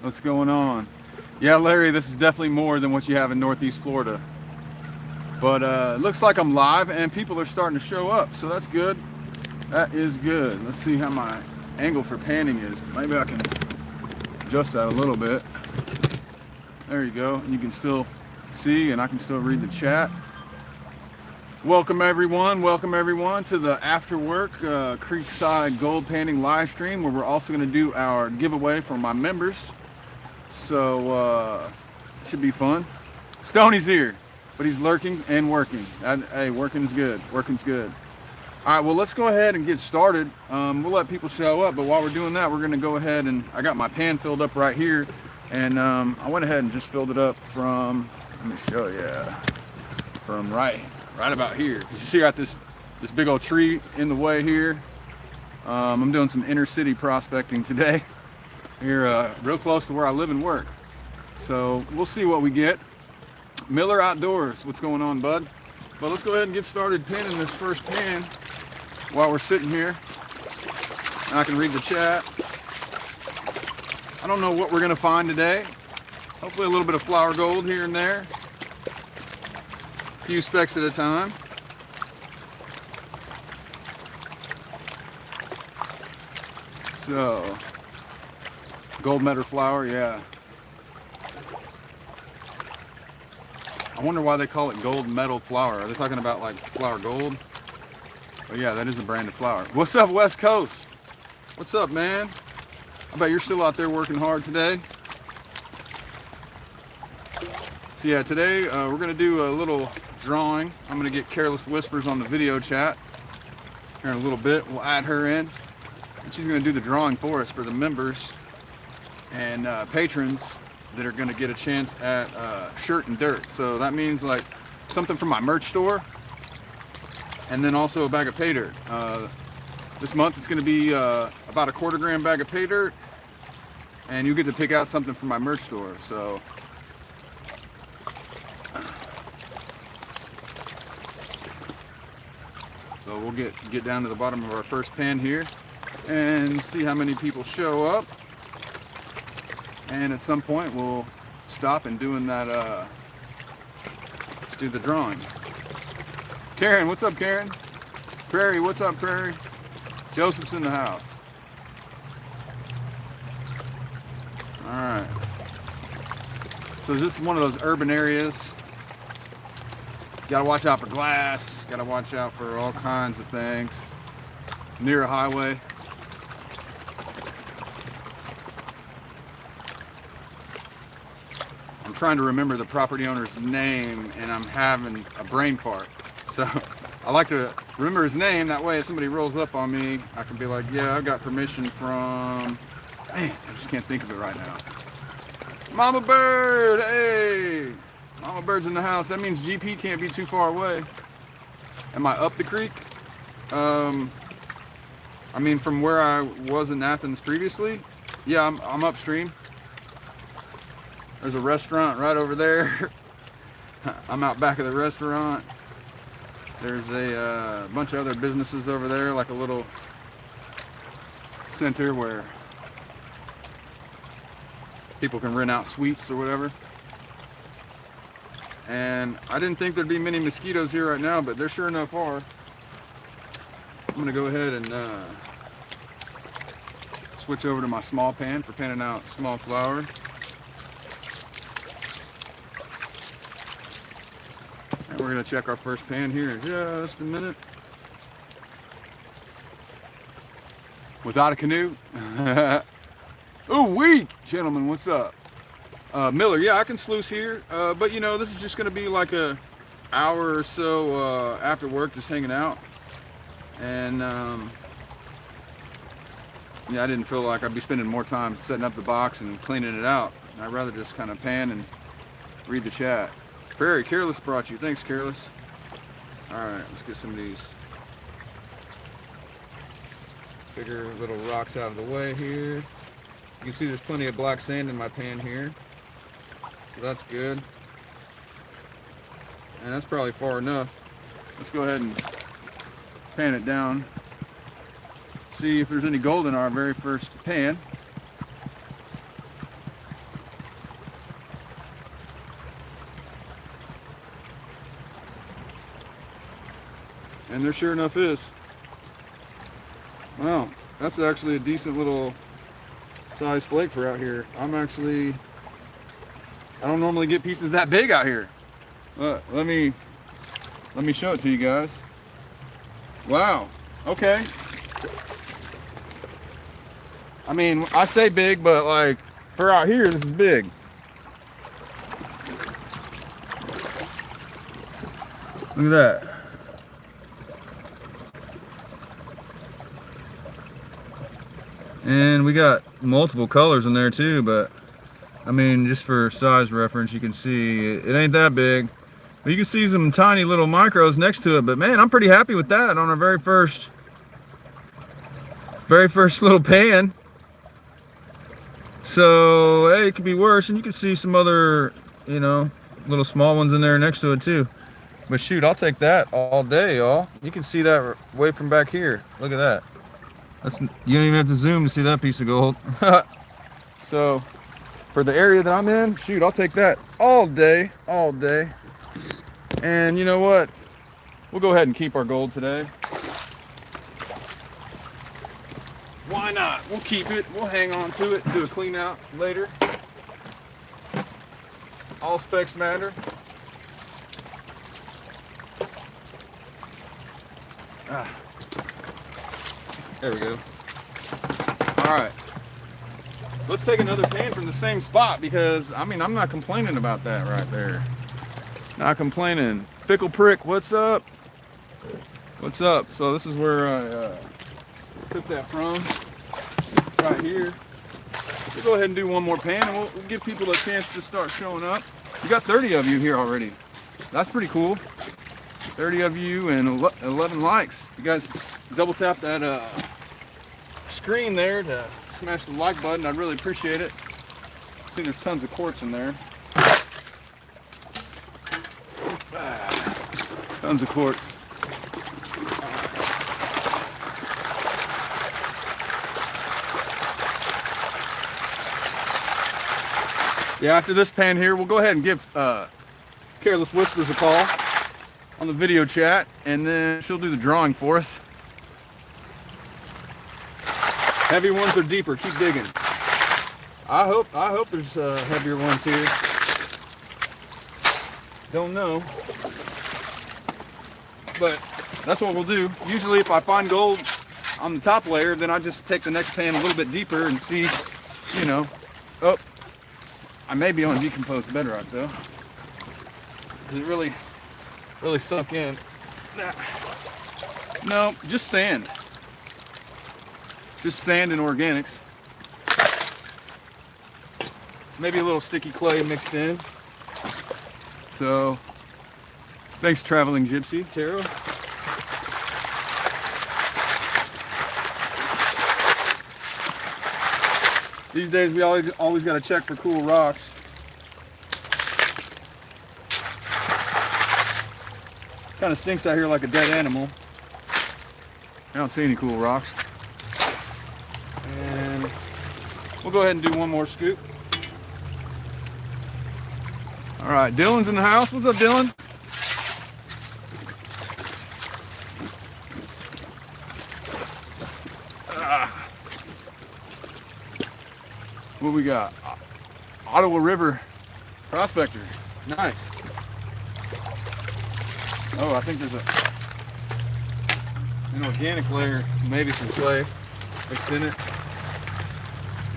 What's going on? Yeah, Larry, this is definitely more than what you have in Northeast Florida. But it looks like I'm live and people are starting to show up, so that's good. That is good. Let's see how my angle for panning is. Maybe I can adjust that a little bit. There you go. You can still see and I can still read the chat. Welcome everyone to the After Work Creekside Gold Painting live stream, where we're also going to do our giveaway for my members. So it should be fun. Stoney's here, but he's lurking and working. Hey, working's good. Working's good. All right, well, let's go ahead and get started. We'll let people show up, but while we're doing that, we're going to go ahead and I got my pan filled up right here, and I went ahead and just filled it up from, let me show you, from right about here. You see, I got this big old tree in the way here. I'm doing some inner city prospecting today here, real close to where I live and work. So we'll see what we get. Miller Outdoors, what's going on, bud? But let's go ahead and get started panning this first pan while we're sitting here. And I can read the chat. I don't know what we're gonna find today. Hopefully a little bit of flower gold here and there. A few specks at a time. So, gold medal flower, yeah. I wonder why they call it gold medal flower. Are they talking about like flower gold? Oh yeah, that is a brand of flower. What's up, West Coast? What's up, man? I bet you're still out there working hard today. So yeah, today we're gonna do a little drawing. I'm gonna get Careless Whispers on the video chat here in a little bit. We'll add her in, and she's gonna do the drawing for us for the members and patrons that are gonna get a chance at shirt and dirt. So that means like something from my merch store, and then also a bag of pay dirt. This month it's gonna be about a 1/4 gram bag of pay dirt, and you get to pick out something from my merch store. So we'll get down to the bottom of our first pan here and see how many people show up. And at some point we'll stop and doing that, let's do the drawing. Karen, what's up, Karen? Prairie, what's up, Prairie? Joseph's in the house. All right. So this is one of those urban areas. Gotta watch out for glass, gotta watch out for all kinds of things. Near a highway. I'm trying to remember the property owner's name and I'm having a brain fart. So I like to remember his name, that way if somebody rolls up on me, I can be like, yeah, I got permission from, man, I just can't think of it right now. Mama Bird, hey! Mama Bird's in the house. That means GP can't be too far away. Am I up the creek? I mean, from where I was in Athens previously, yeah, I'm upstream. There's a restaurant right over there. I'm out back of the restaurant. There's a bunch of other businesses over there, like a little center where people can rent out suites or whatever. And I didn't think there'd be many mosquitoes here right now, but there sure enough are. I'm gonna go ahead and switch over to my small pan for panning out small flower. And we're gonna check our first pan here in just a minute. Without a canoe. Ooh, weak! Gentlemen, what's up? Miller, yeah, I can sluice here, but you know, this is just going to be like a hour or so after work, just hanging out. And yeah, I didn't feel like I'd be spending more time setting up the box and cleaning it out. I'd rather just kind of pan and read the chat. Prairie, Careless brought you. Thanks, Careless. All right, let's get some of these bigger little rocks out of the way here. You can see there's plenty of black sand in my pan here. So that's good. And that's probably far enough. Let's go ahead and pan it down. See if there's any gold in our very first pan. And there sure enough is. Wow, that's actually a decent little size flake for out here. I don't normally get pieces that big out here. Let me show it to you guys. Wow, okay. I mean, I say big, but like for out here, this is big. Look at that. And we got multiple colors in there too, but I mean, just for size reference, you can see it ain't that big. But you can see some tiny little micros next to it, but man, I'm pretty happy with that on our very first little pan. So, hey, it could be worse, and you can see some other, you know, little small ones in there next to it too. But shoot, I'll take that all day, y'all. You can see that way from back here. Look at that. You don't even have to zoom to see that piece of gold. So, for the area that I'm in, shoot, I'll take that all day, all day. And you know what? We'll go ahead and keep our gold today. Why not? We'll keep it. We'll hang on to it, do a clean out later. All specs matter. There we go. All right. Let's take another pan from the same spot because, I mean, I'm not complaining about that right there. Not complaining. Pickle Prick, what's up? What's up? So this is where I took that from, right here. We'll go ahead and do one more pan and we'll give people a chance to start showing up. You got 30 of you here already. That's pretty cool. 30 of you and 11 likes. You guys double tap that screen there to smash the like button. I'd really appreciate it. I see there's tons of quartz in there. Tons of quartz. Yeah, after this pan here, we'll go ahead and give Careless Whispers a call on the video chat, and then she'll do the drawing for us. Heavy ones are deeper. Keep digging. I hope there's heavier ones here. Don't know, but that's what we'll do. Usually, if I find gold on the top layer, then I just take the next pan a little bit deeper and see, you know. Oh, I may be on decomposed bedrock though, because it really sunk in. No, just sand. Just sand and organics. Maybe a little sticky clay mixed in. So, thanks Traveling Gypsy, Tara. These days we always got to check for cool rocks. Kind of stinks out here like a dead animal. I don't see any cool rocks. And we'll go ahead and do one more scoop. All right, Dylan's in the house. What's up, Dylan? What we got? Ottawa River Prospector. Nice. Oh, I think there's an organic layer, maybe some clay mixed in it.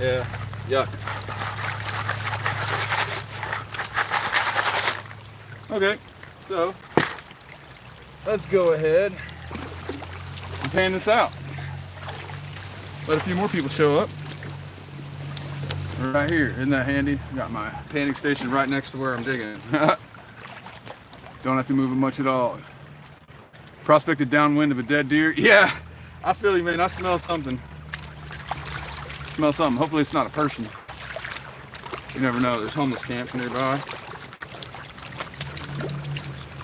Yeah, yuck. Okay, so let's go ahead and pan this out. Let a few more people show up. Right here, isn't that handy? Got my panning station right next to where I'm digging. Don't have to move it much at all. Prospected downwind of a dead deer. Yeah, I feel you, man. I smell something. Smell something. Hopefully it's not a person. You never know. There's homeless camps nearby.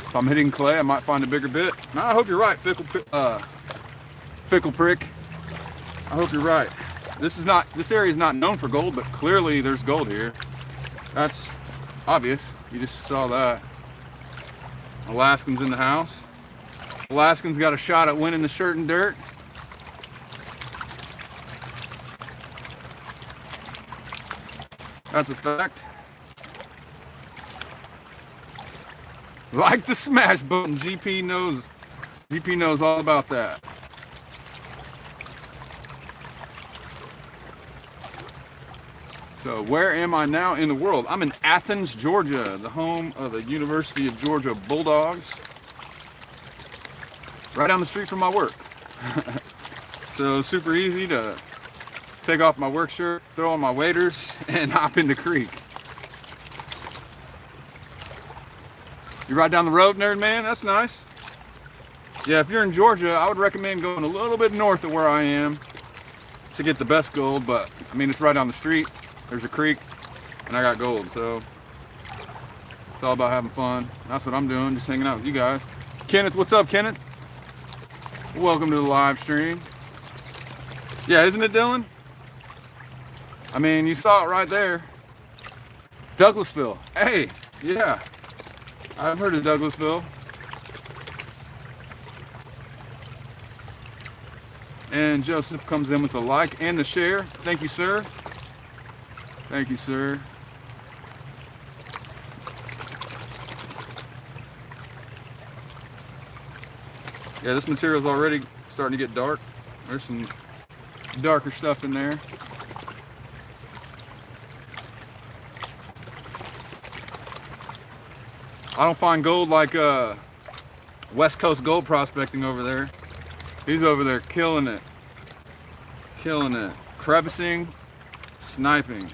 If I'm hitting clay, I might find a bigger bit. No, I hope you're right, Fickle Prick. I hope you're right. This area is not known for gold, but clearly there's gold here. That's obvious. You just saw that. Alaskans in the house. Alaskan's got a shot at winning the shirt and dirt. That's a fact. Like the smash button. GP knows all about that. So where am I now in the world? I'm in Athens, Georgia, the home of the University of Georgia Bulldogs. Right down the street from my work. So super easy to take off my work shirt, throw on my waders, and hop in the creek. You ride down the road, nerd man? That's nice. Yeah, if you're in Georgia, I would recommend going a little bit north of where I am to get the best gold, but I mean, it's right down the street. There's a creek, and I got gold, so it's all about having fun. That's what I'm doing, just hanging out with you guys. Kenneth, what's up, Kenneth? Welcome to the live stream. Yeah, isn't it, Dylan? I mean, you saw it right there. Douglasville. Hey, yeah. I've heard of Douglasville. And Joseph comes in with the like and the share. Thank you, sir. Thank you, sir. Yeah, this material's already starting to get dark. There's some darker stuff in there. I don't find gold like West Coast gold prospecting over there. He's over there killing it. Killing it. Crevicing, sniping.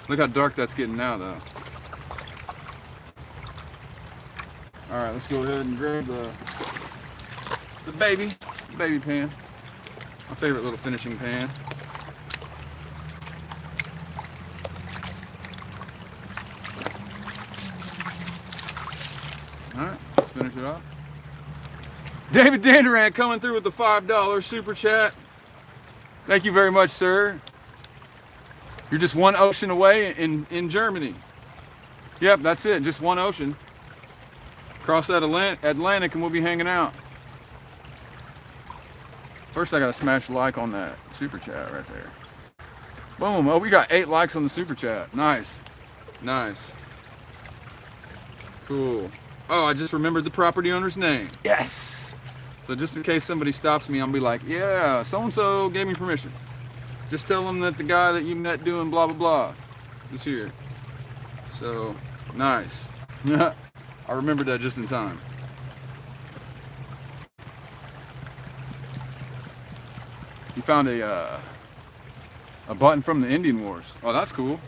Look how dark that's getting now, though. All right, let's go ahead and grab the baby pan. My favorite little finishing pan. All right, let's finish it off. David Danderant coming through with the $5 super chat. Thank you very much, sir. You're just one ocean away in Germany. Yep, that's it, just one ocean. Cross that Atlantic and we'll be hanging out. First I gotta smash a like on that super chat right there. Boom, oh, we got 8 likes on the super chat. Nice, nice. Cool. Oh, I just remembered the property owner's name. Yes! So just in case somebody stops me, I'll be like, yeah, so-and-so gave me permission. Just tell them that the guy that you met doing blah, blah, blah is here. So, nice. I remembered that just in time. You found a button from the Indian Wars. Oh, that's cool.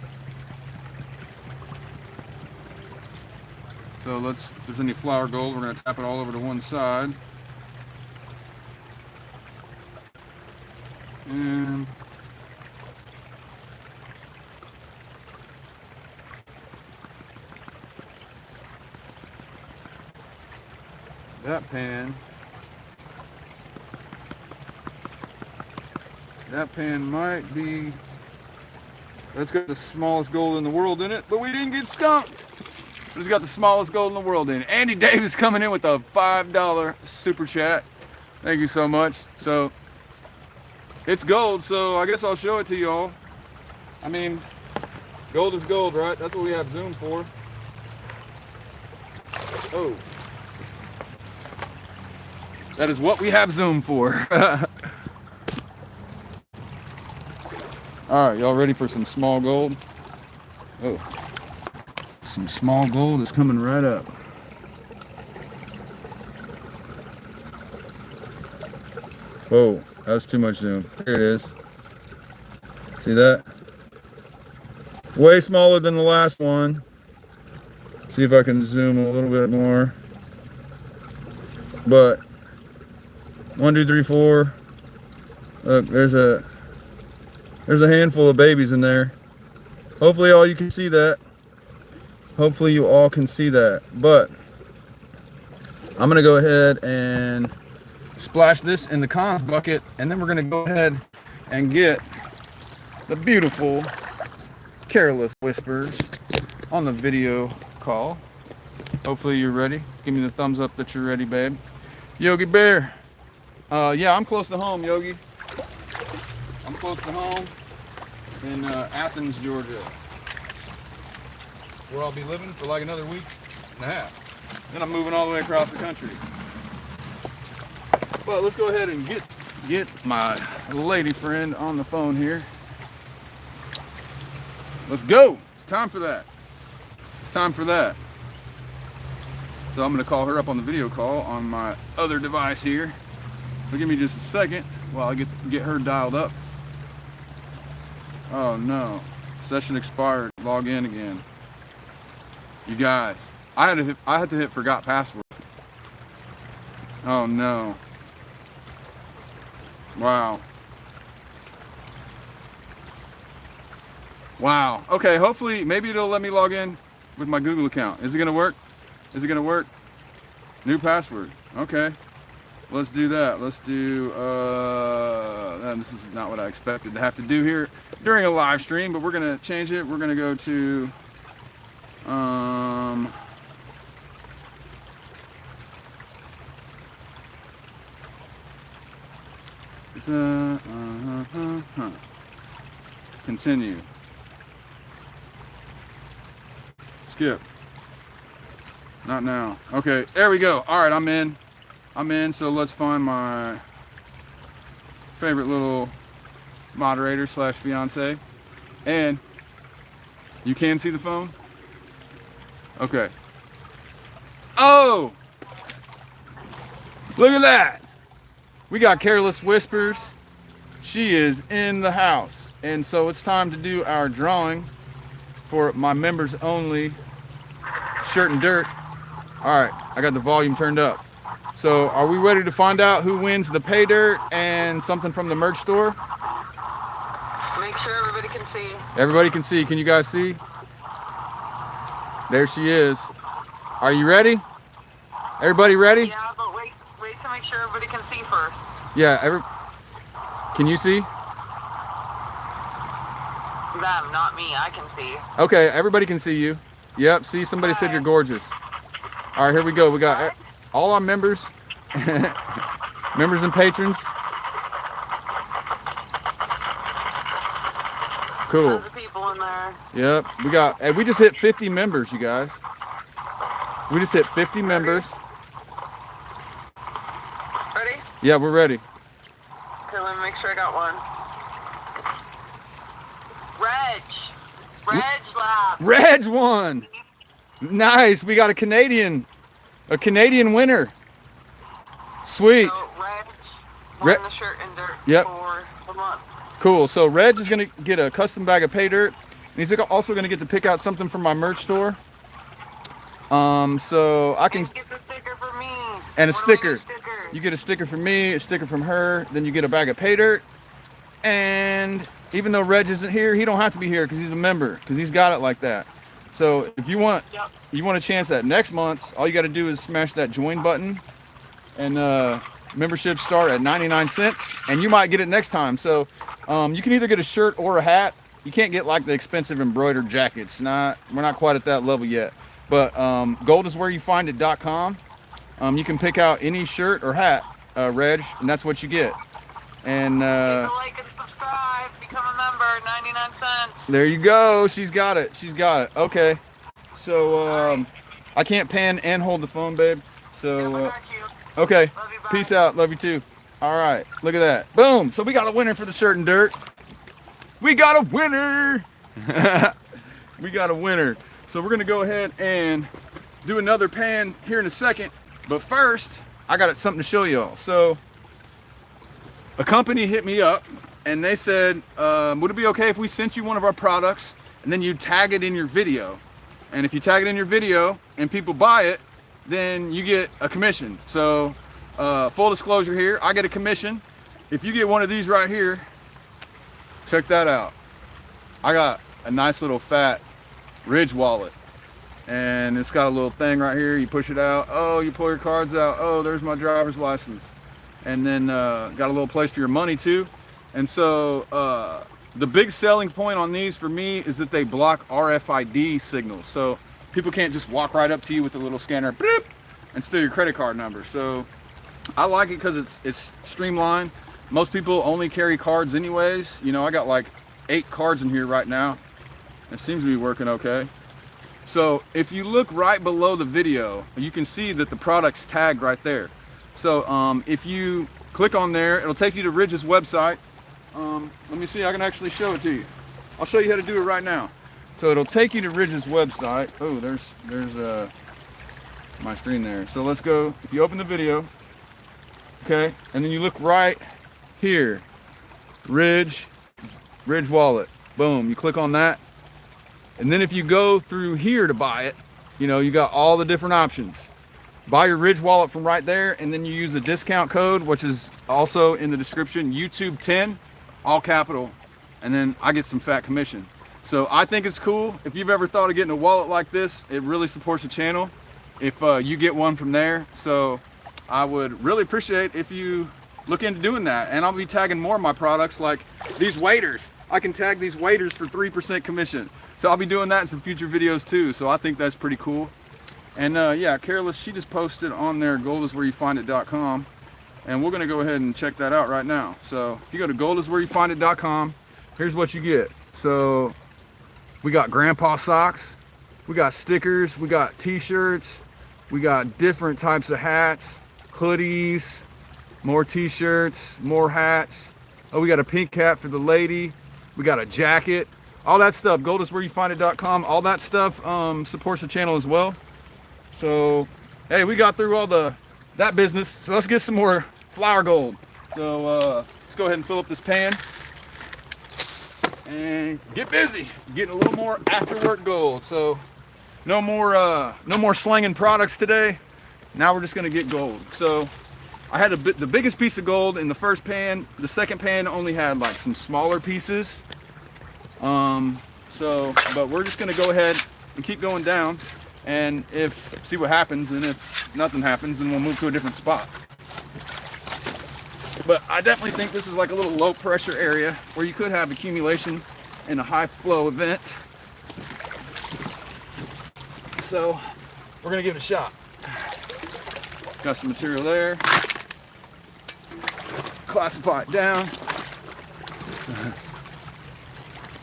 So if there's any flour gold, we're gonna tap it all over to one side. And that pan might be, that's got the smallest gold in the world in it, but we didn't get skunked. It's got the smallest gold in the world in it. Andy Davis coming in with a $5 super chat. Thank you so much. So it's gold, so I guess I'll show it to you all. I mean, gold is gold, right? That's what we have Zoom for. Oh. That is what we have Zoom for. All right, y'all ready for some small gold? Oh, some small gold is coming right up. Whoa, that was too much zoom. Here it is. See that? Way smaller than the last one. See if I can zoom a little bit more. But 1, 2, 3, 4. Look, there's a handful of babies in there. Hopefully all you can see that. Hopefully you all can see that. But I'm gonna go ahead and splash this in the cons bucket, and then we're gonna go ahead and get the beautiful Careless Whispers on the video call. Hopefully you're ready. Give me the thumbs up that you're ready, babe. Yogi Bear. Yeah, I'm close to home, Yogi. I'm close to home in Athens, Georgia, where I'll be living for like another week and a half. Then I'm moving all the way across the country. But let's go ahead and get my lady friend on the phone here. Let's go. It's time for that. It's time for that. So I'm going to call her up on the video call on my other device here. So give me just a second while I get her dialed up. Oh no, session expired. Log in again. You guys, I had to hit forgot password. Oh no. Wow. Wow. Okay, hopefully maybe it'll let me log in with my Google account. Is it gonna work? Is it gonna work? New password. Okay. Let's do that. Let's do, this is not what I expected to have to do here during a live stream, but we're going to change it. We're going to go to, continue. Skip. Not now. Okay, there we go. All right, I'm in. So let's find my favorite little moderator / fiance. And you can see the phone? Okay. Oh! Look at that! We got Careless Whispers. She is in the house. And so it's time to do our drawing for my members only shirt and dirt. All right, I got the volume turned up. So are we ready to find out who wins the pay dirt and something from the merch store? Make sure everybody can see. Everybody can see. Can you guys see? There she is. Are you ready? Everybody ready? Yeah, but wait to make sure everybody can see first. Yeah, can you see? Them, not me. I can see. Okay, everybody can see you. Yep, see, somebody said you're gorgeous. All right, here we go. We got all our members, members and patrons. Cool. Tons of people in there. Yep, we just hit 50 members, you guys. We just hit 50 members. Ready? Yeah, we're ready. Okay, let me make sure I got one. Reg Lab. Reg won. Nice. We got a Canadian winner. Sweet. So Reg won the shirt and dirt for the month. Cool. So Reg is gonna get a custom bag of pay dirt, and he's also gonna get to pick out something from my merch store. So I can get the sticker for me. And a sticker. You get a sticker from me, a sticker from her, then you get a bag of pay dirt. And even though Reg isn't here, he don't have to be here because he's a member, because he's got it like that. So if you want a chance at next month's, all you got to do is smash that join button, and memberships start at 99 cents, and you might get it next time. So you can either get a shirt or a hat. You can't get like the expensive embroidered jackets. We're not quite at that level yet. But goldiswhereyoufind.com. You can pick out any shirt or hat, Reg, and that's what you get. And like and subscribe, become a member, 99 cents. There you go. She's got it. Okay. So I can't pan and hold the phone, babe. So okay. Love you, Peace out. Love you too. All right. Look at that. Boom. So we got a winner for the shirt and dirt. We got a winner. We got a winner. So we're gonna go ahead and do another pan here in a second. But first, I got something to show y'all. So a company hit me up and they said, would it be okay if we sent you one of our products and then you tag it in your video? And if you tag it in your video and people buy it, then you get a commission. So full disclosure here, I get a commission. If you get one of these right here, check that out. I got a nice little fat Ridge wallet. And it's got a little thing right here. You push it out. Oh, you pull your cards out. Oh, there's my driver's license. And then got a little place for your money too. And so the big selling point on these for me is that they block RFID signals. So people can't just walk right up to you with a little scanner, boop, and steal your credit card number. So I like it because it's streamlined. Most people only carry cards anyways. You know, I got like 8 cards in here right now. It seems to be working okay. So if you look right below the video, you can see that the product's tagged right there. So if you click on there, it'll take you to Ridge's website. Let me see, I can actually show it to you. I'll show you how to do it right now. So it'll take you to Ridge's website. Oh, there's my screen there. So let's go, if you open the video, okay, and then you look right here, Ridge Wallet. Boom, you click on that. And then if you go through here to buy it, you know, you got all the different options. Buy your Ridge wallet from right there, and then you use the discount code, which is also in the description, YouTube 10, all capital, and then I get some fat commission. So I think it's cool. If you've ever thought of getting a wallet like this, it really supports the channel if you get one from there. So I would really appreciate if you look into doing that. And I'll be tagging more of my products, like these waders. I can tag these waders for 3% commission. So I'll be doing that in some future videos too. So I think that's pretty cool. And yeah, Careless, she just posted on there goldiswhereyoufind.com, and we're gonna go ahead and check that out right now. So if you go to goldiswhereyoufind.com, here's what you get. So we got grandpa socks, we got stickers, we got t-shirts, we got different types of hats, hoodies, more t-shirts, more hats. Oh, we got a pink hat for the lady, we got a jacket, all that stuff. goldiswhereyoufind.com, all that stuff supports the channel as well. So hey, we got through all that business, so let's get some more flour gold. So let's go ahead and fill up this pan and get busy getting a little more after work gold. So no more slinging products today. Now we're just gonna get gold. So I had the biggest piece of gold in the first pan. The second pan only had like some smaller pieces. But we're just gonna go ahead and keep going down, and see what happens, and if nothing happens, then we'll move to a different spot. But I definitely think this is like a little low pressure area where you could have accumulation in a high flow event. So we're gonna give it a shot. Got some material there. Classify it down.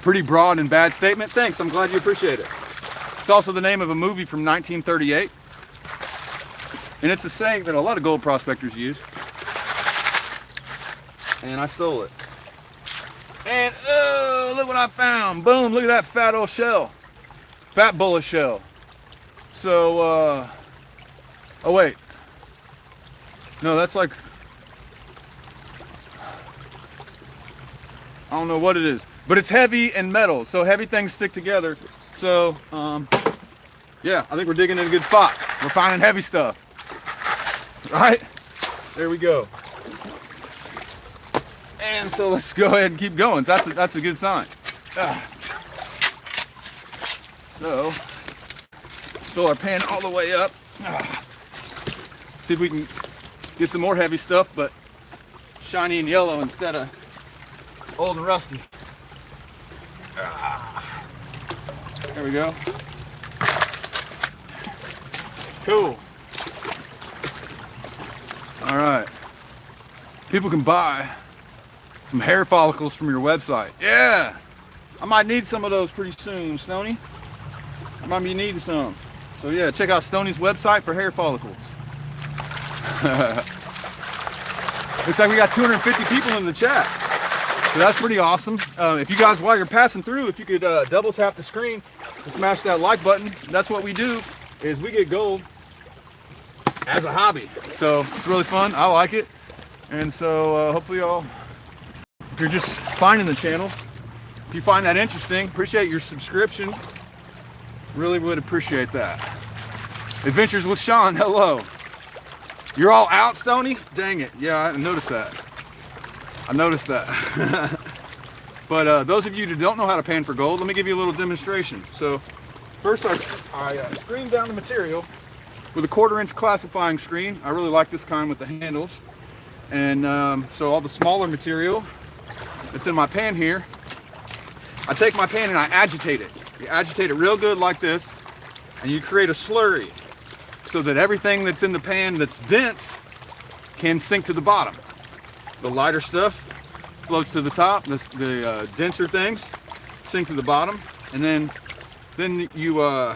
Pretty broad and bad statement. Thanks, I'm glad you appreciate it. It's also the name of a movie from 1938. And it's a saying that a lot of gold prospectors use. And I stole it. And oh, look what I found. Boom, look at that fat old shell. Fat bullet shell. So, oh wait. No, that's like, I don't know what it is, but it's heavy and metal. So heavy things stick together. So, yeah, I think we're digging in a good spot. We're finding heavy stuff. Right? There we go. And so let's go ahead and keep going. That's a good sign. So let's fill our pan all the way up. See if we can get some more heavy stuff, but shiny and yellow instead of old and rusty. There we go. Cool. All right. People can buy some hair follicles from your website. Yeah. I might need some of those pretty soon, Stoney. I might be needing some. So yeah, check out Stoney's website for hair follicles. Looks like we got 250 people in the chat. So that's pretty awesome. If you guys, while you're passing through, if you could double tap the screen and smash that like button. That's what we do, is we get gold as a hobby. So it's really fun. I like it. And so hopefully y'all, if you're just finding the channel, if you find that interesting, appreciate your subscription. Really would appreciate that. Adventures with Sean, hello. You're all out, Stoney? Dang it. Yeah, I noticed that. I noticed that. But those of you who don't know how to pan for gold, let me give you a little demonstration. So first I screened down the material with a 1/4-inch classifying screen. I really like this kind with the handles. And so all the smaller material that's in my pan here, I take my pan and I agitate it. You agitate it real good like this, and you create a slurry so that everything that's in the pan that's dense can sink to the bottom. The lighter stuff floats to the top. The denser things sink to the bottom, and then you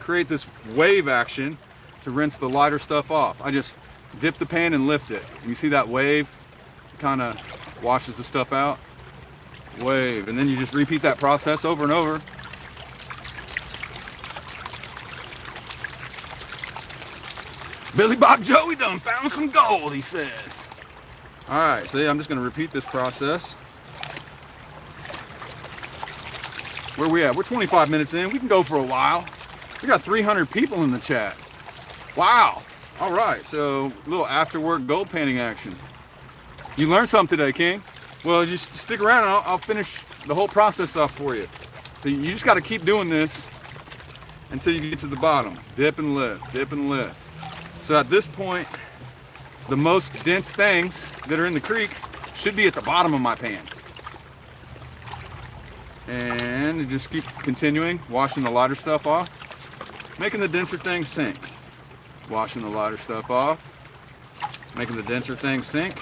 create this wave action to rinse the lighter stuff off. I just dip the pan and lift it. And you see that wave kind of washes the stuff out. Wave, and then you just repeat that process over and over. Billy Bob Joey done found some gold, he says. All right, see, I'm just gonna repeat this process. Where we at? We're 25 minutes in. We can go for a while. We got 300 people in the chat. Wow. All right, so a little after work gold painting action. You learned something today, King. Well, just stick around and I'll finish the whole process off for you. So you just got to keep doing this until you get to the bottom. Dip and lift, dip and lift. So at this point, the most dense things that are in the creek should be at the bottom of my pan. And you just keep continuing, washing the lighter stuff off, making the denser things sink. Washing the lighter stuff off, making the denser things sink.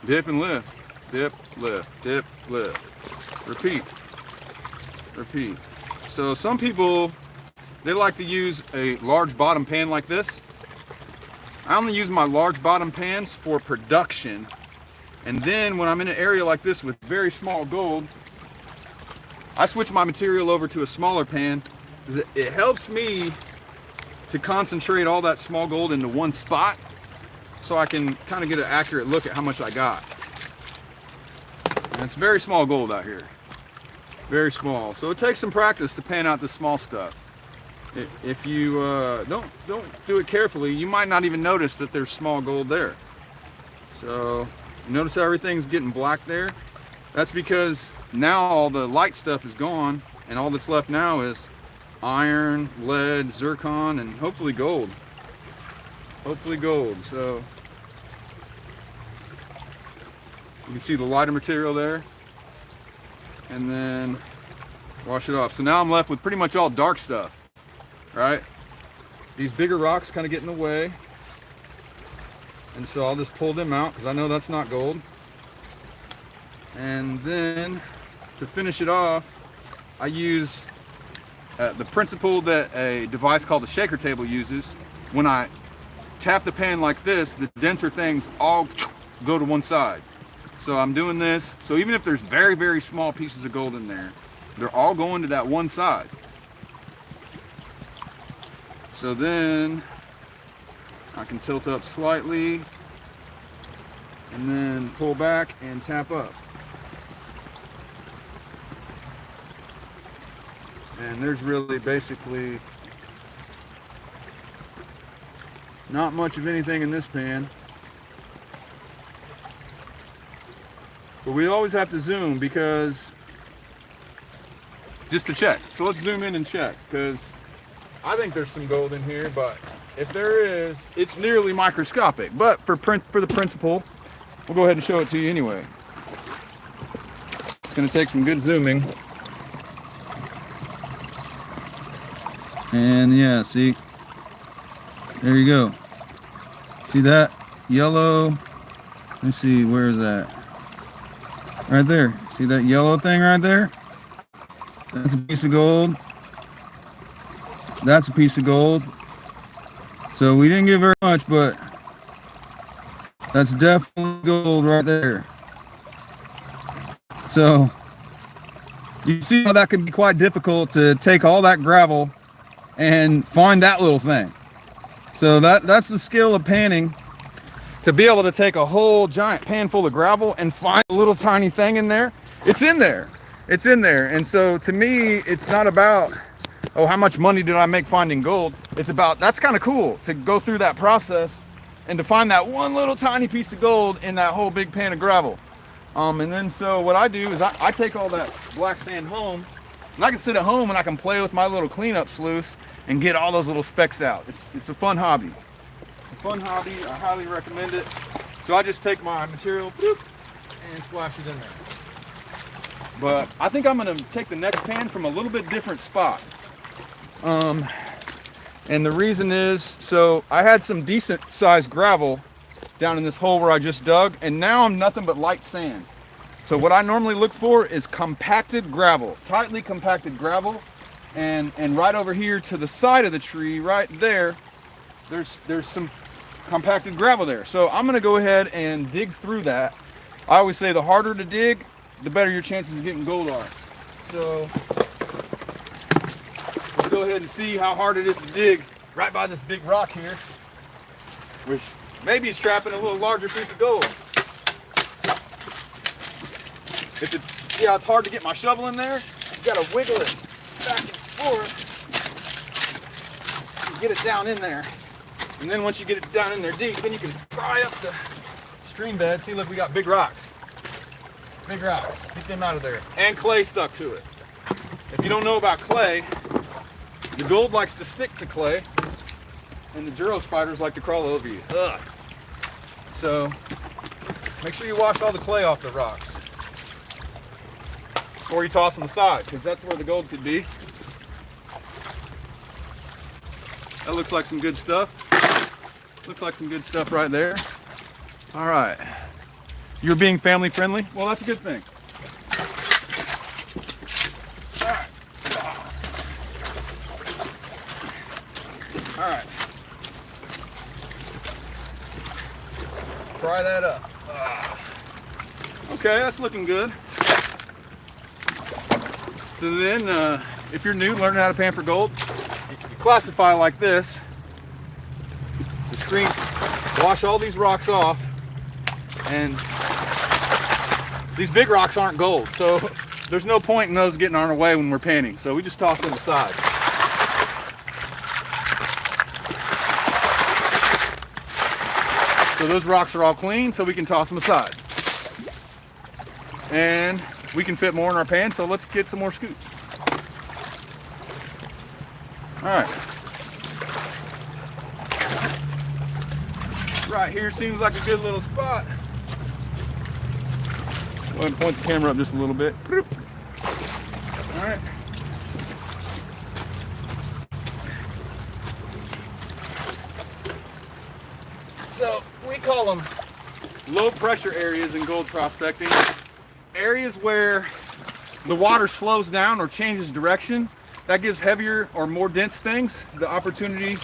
Dip and lift, dip, lift, dip, lift. Repeat, repeat. So some people, they like to use a large bottom pan like this. I only use my large bottom pans for production. And then when I'm in an area like this with very small gold, I switch my material over to a smaller pan because it helps me to concentrate all that small gold into one spot so I can kind of get an accurate look at how much I got. And it's very small gold out here. Very small. So it takes some practice to pan out the small stuff. If you don't do it carefully, you might not even notice that there's small gold there. So notice how everything's getting black there? That's because now all the light stuff is gone and all that's left now is iron, lead, zircon, and hopefully gold. Hopefully gold. So you can see the lighter material there, and then wash it off. So now I'm left with pretty much all dark stuff, right? These bigger rocks kind of get in the way, and so I'll just pull them out because I know that's not gold. And then to finish it off, I use the principle that a device called a shaker table uses. When I tap the pan like this, the denser things all go to one side. So I'm doing this, so even if there's very, very small pieces of gold in there, they're all going to that one side. So then I can tilt up slightly and then pull back and tap up. And there's really basically not much of anything in this pan. But we always have to zoom because just to check. So let's zoom in and check, because I think there's some gold in here, but if there is, it's nearly microscopic. But for the principle, we'll go ahead and show it to you anyway. It's going to take some good zooming. And yeah, see, there you go. See that yellow? Let me see, where is that? Right there. See that yellow thing right there? That's a piece of gold. That's a piece of gold. So we didn't get very much, but that's definitely gold right there. So you see how that can be quite difficult to take all that gravel and find that little thing. So that's the skill of panning, to be able to take a whole giant pan full of gravel and find a little tiny thing in there. It's in there. It's in there. And so to me, it's not about, oh, how much money did I make finding gold? It's about, that's kind of cool to go through that process and to find that one little tiny piece of gold in that whole big pan of gravel. And then so what I do is I take all that black sand home, and I can sit at home and I can play with my little cleanup sluice and get all those little specks out. It's a fun hobby. It's a fun hobby. I highly recommend it. So I just take my material and splash it in there. But I think I'm going to take the next pan from a little bit different spot. And the reason is, so I had some decent sized gravel down in this hole where I just dug, and now I'm nothing but light sand. So what I normally look for is compacted gravel, tightly compacted gravel, and right over here to the side of the tree, right there, there's some compacted gravel there. So I'm gonna go ahead and dig through that. I always say the harder to dig, the better your chances of getting gold are. So let's go ahead and see how hard it is to dig right by this big rock here, which maybe is trapping a little larger piece of gold. See how it's hard to get my shovel in there? You gotta wiggle it back and forth and get it down in there. And then once you get it down in there deep, then you can pry up the stream bed. See, look, we got big rocks. Big rocks. Get them out of there. And clay stuck to it. If you don't know about clay, the gold likes to stick to clay, and the Duro spiders like to crawl over you. Ugh. So make sure you wash all the clay off the rocks before you toss them aside, because that's where the gold could be. That looks like some good stuff. Looks like some good stuff right there. All right. You're being family friendly? Well, that's a good thing. All right. Fry that up. Okay, that's looking good. So then, if you're new learning how to pan for gold, you classify like this. The screen, wash all these rocks off, and these big rocks aren't gold, so there's no point in those getting on our way when we're panning. So we just toss them aside. So those rocks are all clean, so we can toss them aside. And we can fit more in our pan, so let's get some more scoops. All right. Right here seems like a good little spot. Go ahead and point the camera up just a little bit. All right. So we call them low pressure areas in gold prospecting. Areas where the water slows down or changes direction. That gives heavier or more dense things the opportunity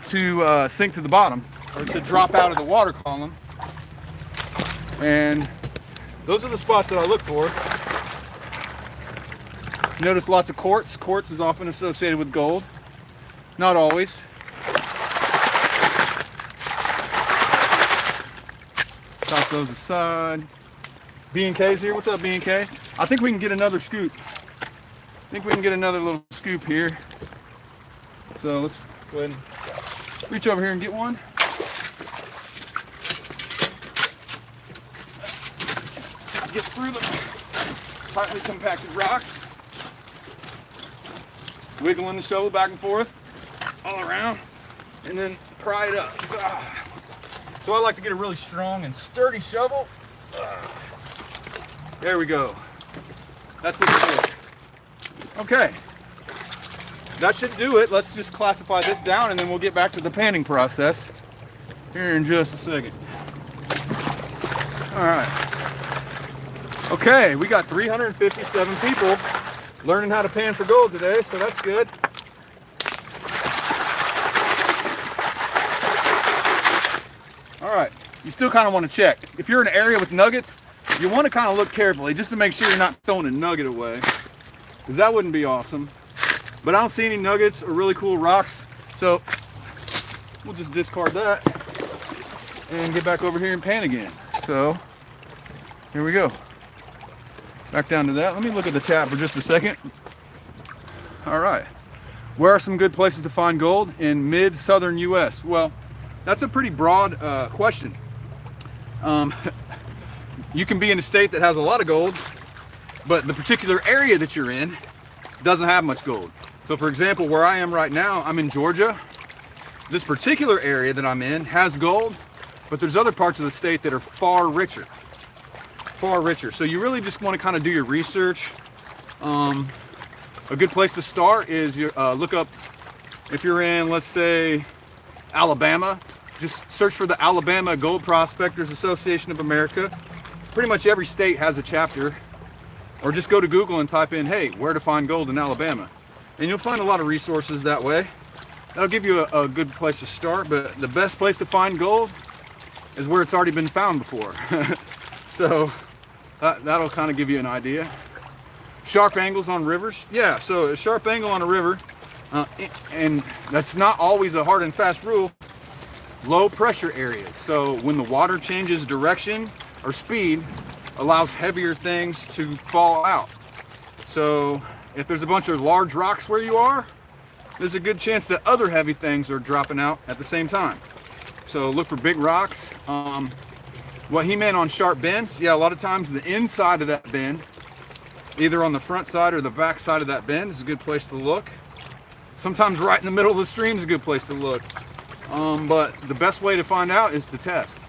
to sink to the bottom or to drop out of the water column. And those are the spots that I look for. Notice lots of quartz. Quartz is often associated with gold. Not always. Toss those aside. B&K's here. What's up, B&K? I think we can get another scoop. I think we can get another little scoop here. So let's go ahead and reach over here and get one. Get through the tightly compacted rocks. Wiggling the shovel back and forth all around, and then pry it up. So I like to get a really strong and sturdy shovel. There we go. That's looking good. Okay. That should do it. Let's just classify this down, and then we'll get back to the panning process here in just a second. All right. Okay, we got 357 people learning how to pan for gold today, so that's good. All right, you still kind of want to check. If you're in an area with nuggets, you want to kind of look carefully just to make sure you're not throwing a nugget away, because that wouldn't be awesome. But I don't see any nuggets or really cool rocks, so we'll just discard that and get back over here and pan again. So here we go. Back down to that. Let me look at the chat for just a second. All right. Where are some good places to find gold in mid-southern U.S.? Well, that's a pretty broad question. You can be in a state that has a lot of gold, but the particular area that you're in doesn't have much gold. So for example, where I am right now, I'm in Georgia. This particular area that I'm in has gold, but there's other parts of the state that are far richer. Far richer. So you really just want to kind of do your research. A good place to start is look up, if you're in, let's say, Alabama, just search for the Alabama Gold Prospectors Association of America. Pretty much every state has a chapter. Or just go to Google and type in, hey, where to find gold in Alabama. And you'll find a lot of resources that way. That'll give you a good place to start, but the best place to find gold is where it's already been found before. So that'll kind of give you an idea. Sharp angles on rivers. Yeah, so a sharp angle on a river, and that's not always a hard and fast rule. Low pressure areas. So when the water changes direction or speed, allows heavier things to fall out. So if there's a bunch of large rocks where you are, there's a good chance that other heavy things are dropping out at the same time. So look for big rocks. What he meant on sharp bends, yeah, a lot of times the inside of that bend, either on the front side or the back side of that bend, is a good place to look. Sometimes right in the middle of the stream is a good place to look. But the best way to find out is to test.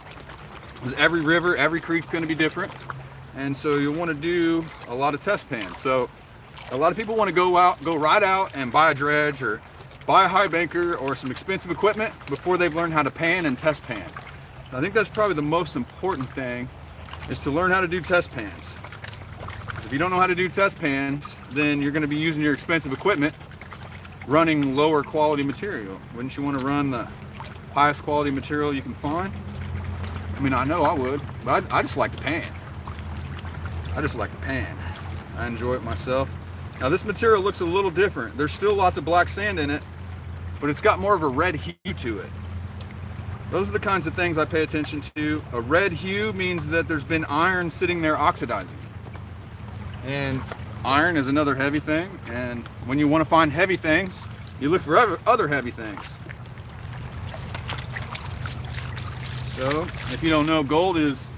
Because every river, every creek is going to be different. And so you'll want to do a lot of test pans. So a lot of people want to go right out and buy a dredge or buy a high banker or some expensive equipment before they've learned how to pan and test pan. So I think that's probably the most important thing, is to learn how to do test pans. Because if you don't know how to do test pans, then you're going to be using your expensive equipment running lower quality material. Wouldn't you want to run the highest quality material you can find? I mean, I know I would, but I just like to pan. I just like to pan. I enjoy it myself. Now this material looks a little different. There's still lots of black sand in it, but it's got more of a red hue to it. Those are the kinds of things I pay attention to. A red hue means that there's been iron sitting there oxidizing. And iron is another heavy thing, and when you want to find heavy things, you look for other heavy things. So, if you don't know, gold is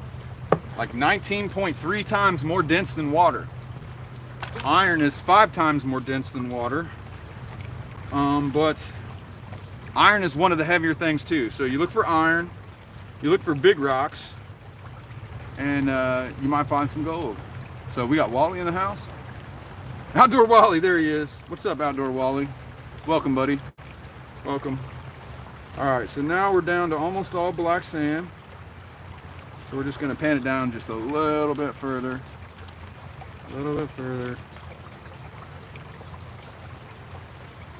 like 19.3 times more dense than water. Iron is 5 times more dense than water. But iron is one of the heavier things too. So you look for iron, you look for big rocks, and you might find some gold. So we got Wally in the house. Outdoor Wally, there he is. What's up, Outdoor Wally? Welcome, buddy. Welcome. All right, so now we're down to almost all black sand. So we're just gonna pan it down just a little bit further. A little bit further.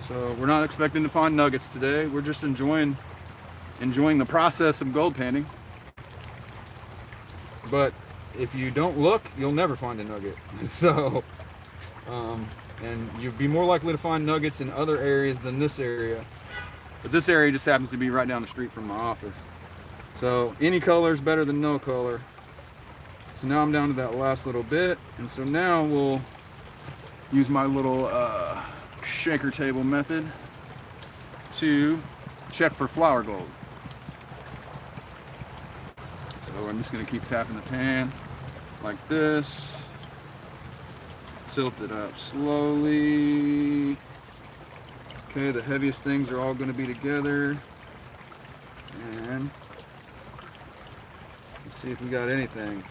So we're not expecting to find nuggets today. We're just enjoying the process of gold panning. But if you don't look, you'll never find a nugget. So, and you'd be more likely to find nuggets in other areas than this area. But this area just happens to be right down the street from my office. So any color is better than no color. So now I'm down to that last little bit. And so now we'll use my little shaker table method to check for flour gold. So I'm just going to keep tapping the pan like this. Tilt it up slowly. Okay, the heaviest things are all going to be together. And let's see if we got anything.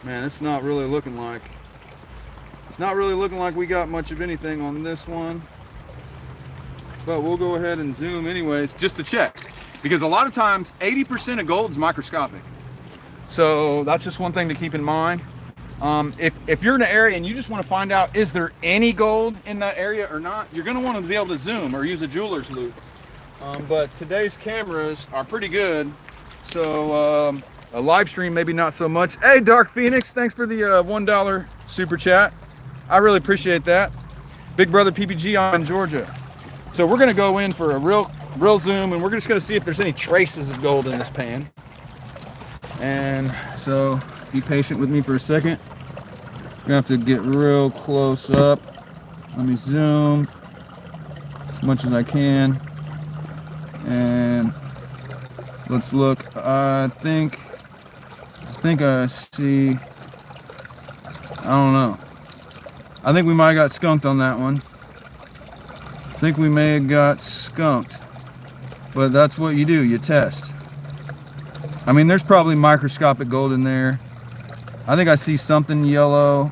Man, it's not really looking like we got much of anything on this one. But we'll go ahead and zoom anyways, just to check. Because a lot of times, 80% of gold is microscopic. So that's just one thing to keep in mind. If you're in an area and you just want to find out, is there any gold in that area or not, you're going to want to be able to zoom or use a jeweler's loupe. But today's cameras are pretty good. So a live stream, maybe not so much. Hey, Dark Phoenix, thanks for the $1 super chat. I really appreciate that. Big Brother PPG on Georgia. So we're going to go in for a real zoom, and we're just going to see if there's any traces of gold in this pan. And so be patient with me for a second. I'm gonna have to get real close up. Let me zoom as much as I can. And let's look. I think I see, I don't know. I think we might have got skunked on that one. I think we may have got skunked. But that's what you do, you test. I mean, there's probably microscopic gold in there. I think I see something yellow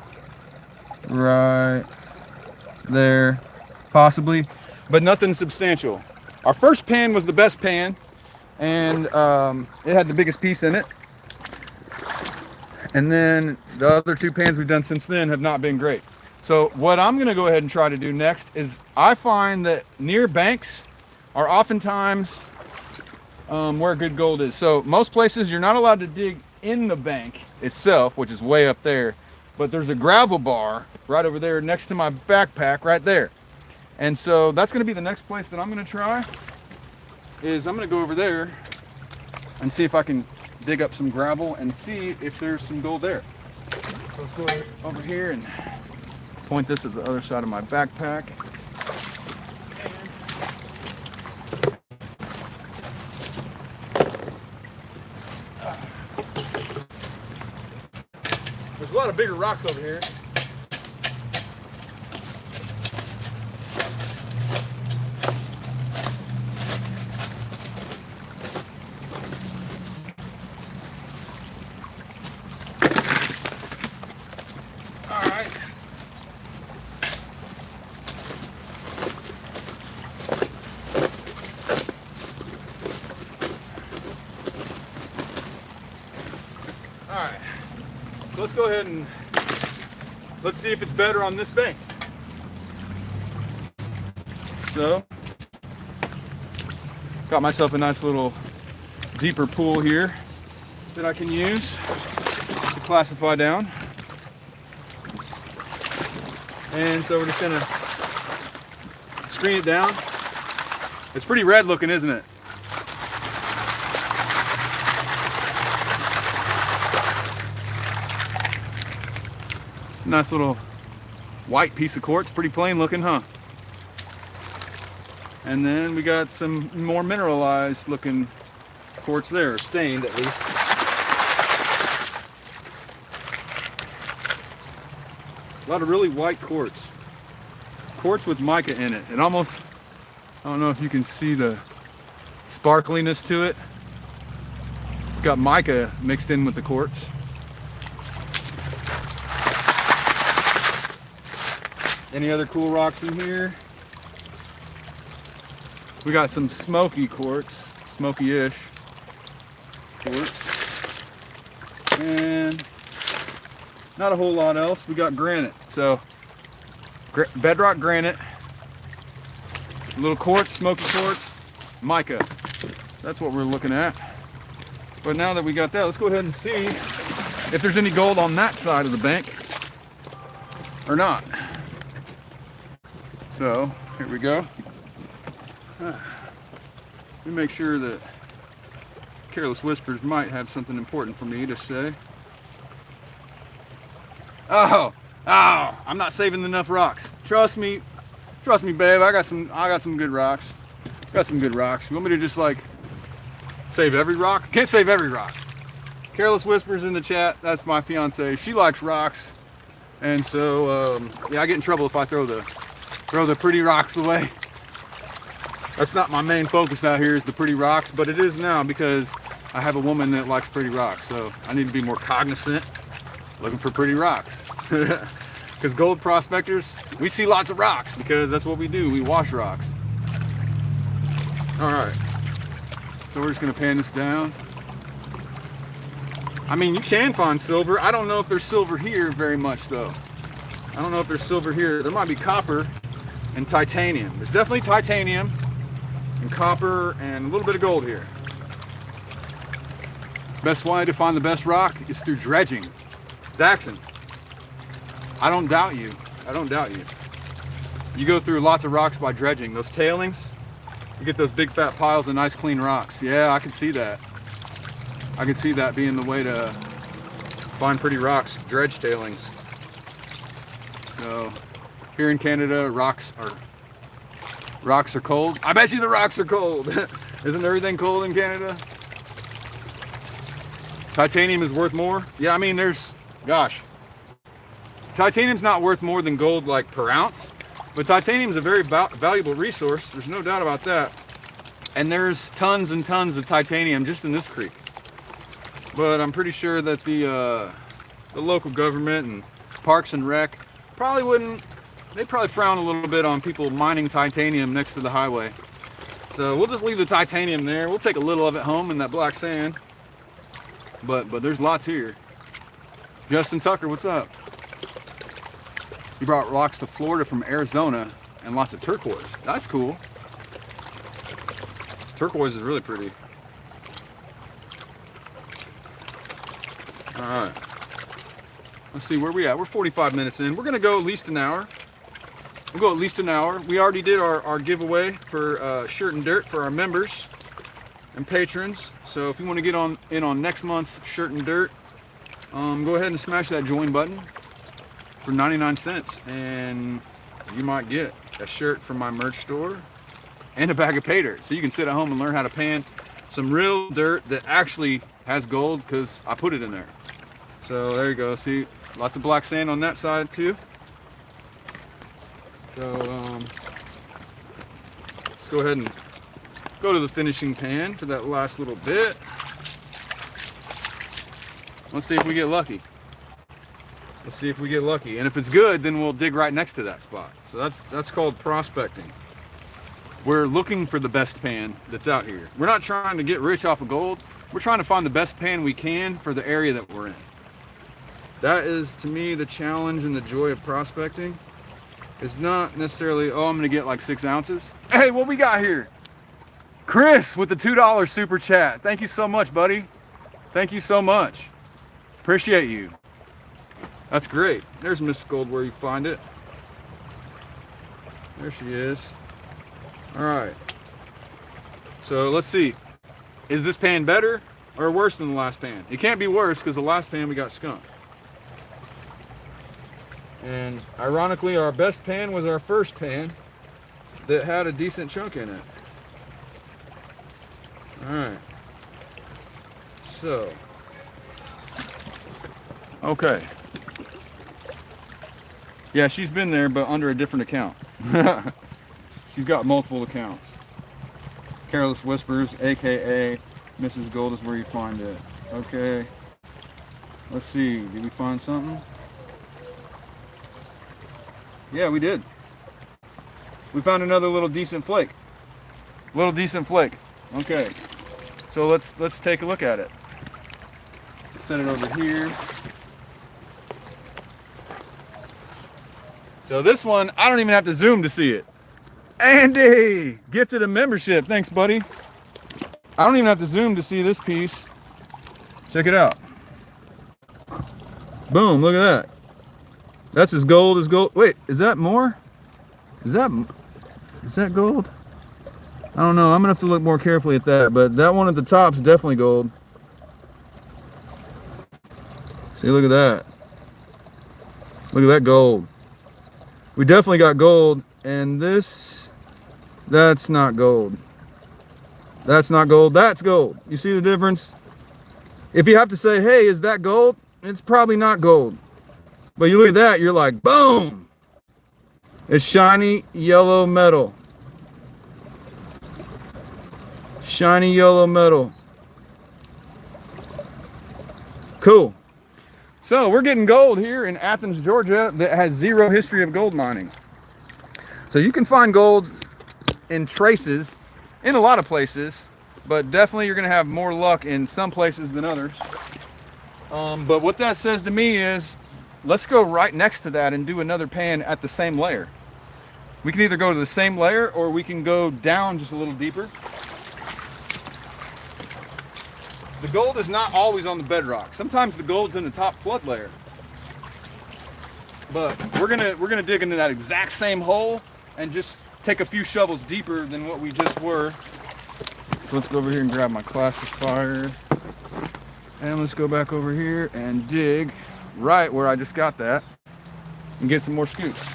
right there, possibly. but nothing substantial. Our first pan was the best pan, and it had the biggest piece in it. And then the other two pans we've done since then have not been great. So what I'm gonna go ahead and try to do next is, I find that near banks are oftentimes where good gold is. So most places you're not allowed to dig in the bank itself, which is way up there, but there's a gravel bar right over there next to my backpack right there. And so that's gonna be the next place that I'm gonna try, is I'm gonna go over there and see if I can dig up some gravel and see if there's some gold there. So let's go over here and point this at the other side of my backpack. There's a lot of bigger rocks over here. Alright, so let's go ahead and let's see if it's better on this bank. So, got myself a nice little deeper pool here that I can use to classify down. And so we're just gonna screen it down. It's pretty red looking, isn't it? A nice little white piece of quartz, pretty plain looking, huh? And then we got some more mineralized looking quartz there, stained at least. A lot of really white quartz. Quartz with mica in it. It almost, I don't know if you can see the sparkliness to it. It's got mica mixed in with the quartz. Any other cool rocks in here? We got some smoky quartz, smoky-ish quartz, and not a whole lot else. We got granite, so bedrock granite, a little quartz, smoky quartz, mica. That's what we're looking at. But now that we got that, let's go ahead and see if there's any gold on that side of the bank or not. So, here we go. Let me make sure that Careless Whispers might have something important for me to say. Oh, I'm not saving enough rocks. Trust me, babe. I got some good rocks. Got some good rocks. You want me to just like save every rock? Can't save every rock. Careless Whispers in the chat. That's my fiance. She likes rocks, and so yeah, I get in trouble if I throw the pretty rocks away. That's not my main focus out here, is the pretty rocks, but it is now because I have a woman that likes pretty rocks, so I need to be more cognizant looking for pretty rocks. Because gold prospectors, we see lots of rocks because that's what we do, we wash rocks. Alright, so we're just going to pan this down. I mean, you can find silver. I don't know if there's silver here very much though. I don't know if there's silver here. There might be copper and titanium. There's definitely titanium and copper and a little bit of gold here. Best way to find the best rock is through dredging. Zaxxon, I don't doubt you. I don't doubt you. You go through lots of rocks by dredging. Those tailings, you get those big fat piles of nice clean rocks. Yeah, I can see that. I can see that being the way to find pretty rocks, dredge tailings. So here in Canada, rocks are cold. I bet you the rocks are cold. Isn't everything cold in Canada? Titanium is worth more. Yeah, I mean, titanium's not worth more than gold like per ounce, but titanium is a very valuable resource. There's no doubt about that. And there's tons and tons of titanium just in this creek. But I'm pretty sure that the local government and Parks and Rec probably wouldn't they probably frown a little bit on people mining titanium next to the highway. So we'll just leave the titanium there. We'll take a little of it home in that black sand. But there's lots here. Justin Tucker, what's up? He brought rocks to Florida from Arizona and lots of turquoise. That's cool. Turquoise is really pretty. All right. Let's see where we at. We're 45 minutes in. We're gonna go at least an hour. We'll go at least an hour. We already did our giveaway for Shirt and Dirt for our members and patrons. So if you want to get in on next month's Shirt and Dirt, go ahead and smash that join button for 99 cents, and you might get a shirt from my merch store and a bag of pay dirt. So you can sit at home and learn how to pan some real dirt that actually has gold, because I put it in there. So there you go. See, lots of black sand on that side too. So let's go ahead and go to the finishing pan for that last little bit. Let's see if we get lucky. Let's see if we get lucky. And if it's good, then we'll dig right next to that spot. So that's called prospecting. We're looking for the best pan that's out here. We're not trying to get rich off of gold. We're trying to find the best pan we can for the area that we're in. That is, to me, the challenge and the joy of prospecting. It's not necessarily, oh, I'm gonna get like 6 ounces. Hey, what we got here? Chris with the $2 super chat. Thank you so much, buddy. Thank you so much. Appreciate you. That's great. There's Miss Gold where you find it. There she is. All right. So let's see. Is this pan better or worse than the last pan? It can't be worse, because the last pan we got skunked. And ironically, our best pan was our first pan that had a decent chunk in it. All right. So. Okay. Yeah, she's been there, but under a different account. She's got multiple accounts. Careless Whispers, aka Mrs. Gold, is where you find it. Okay. Let's see. Did we find something? Yeah, we did. We found another little decent flake. Little decent flake. Okay. So let's take a look at it. Set it over here. So this one, I don't even have to zoom to see it. Andy, gifted a membership. Thanks, buddy. I don't even have to zoom to see this piece. Check it out. Boom, look at that. That's as gold as gold. Wait, is that more? Is that gold? I don't know. I'm gonna have to look more carefully at that, but that one at the top is definitely gold. See, look at that. Look at that gold. We definitely got gold, and that's not gold. That's not gold, that's gold. You see the difference? If you have to say, hey, is that gold? It's probably not gold. But you look at that, you're like, boom! It's shiny yellow metal. Shiny yellow metal. Cool. So we're getting gold here in Athens, Georgia, that has zero history of gold mining. So you can find gold in traces in a lot of places, but definitely you're gonna have more luck in some places than others. But what that says to me is, let's go right next to that and do another pan at the same layer. We can either go to the same layer or we can go down just a little deeper. The gold is not always on the bedrock. Sometimes the gold's in the top flood layer. But we're gonna dig into that exact same hole and just take a few shovels deeper than what we just were. So let's go over here and grab my classifier. And let's go back over here and dig right where I just got that and get some more scoops.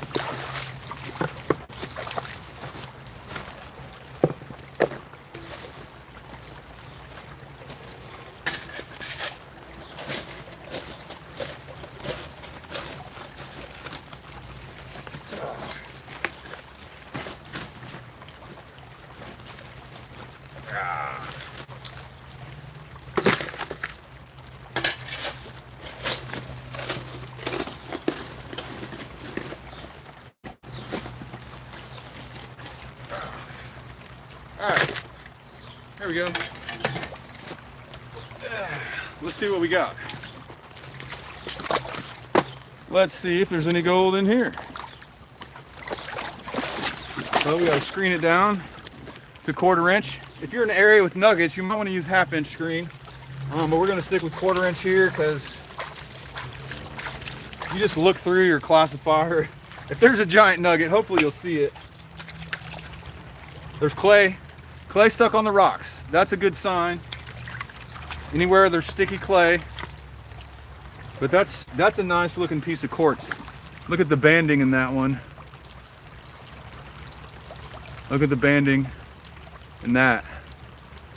All right, here we go. Let's see what we got. Let's see if there's any gold in here. So we gotta screen it down to 1/4 inch. If you're in an area with nuggets, you might want to use 1/2 inch screen. But we're gonna stick with 1/4 inch here because you just look through your classifier. If there's a giant nugget, hopefully you'll see it. There's clay stuck on the rocks. That's a good sign. Anywhere there's sticky clay. But that's a nice looking piece of quartz. Look at the banding in that one. Look at the banding in that.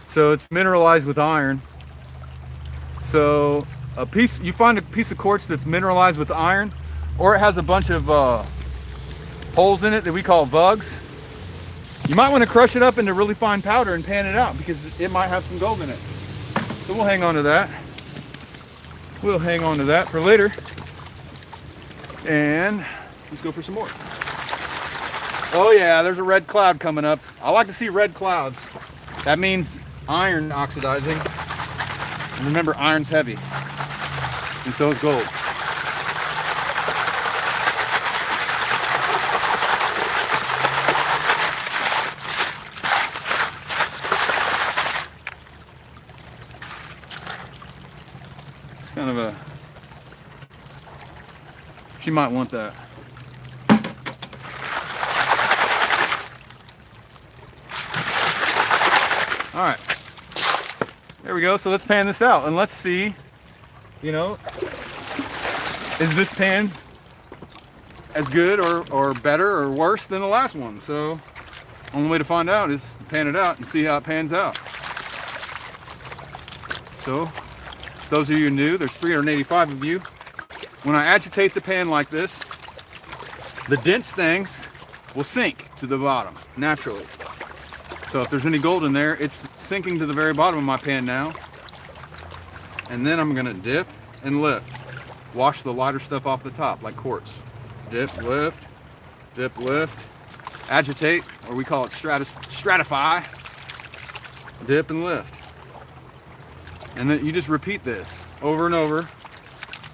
So it's mineralized with iron. So you find a piece of quartz that's mineralized with iron, or it has a bunch of holes in it that we call vugs. You might want to crush it up into really fine powder and pan it out because it might have some gold in it. So we'll hang on to that. We'll hang on to that for later. And let's go for some more. Oh yeah, there's a red cloud coming up. I like to see red clouds. That means iron oxidizing. And remember, iron's heavy. And so is gold. It's kind of a... She might want that. All right, there we go. So let's pan this out and let's see, you know, is this pan as good or better or worse than the last one? So only way to find out is to pan it out and see how it pans out. So those of you new, there's 385 of you. When I agitate the pan like this, the dense things will sink to the bottom naturally. So if there's any gold in there, it's sinking to the very bottom of my pan now. And then I'm gonna dip and lift. Wash the lighter stuff off the top, like quartz. Dip, lift, agitate, or we call it stratify. Dip and lift. And then you just repeat this over and over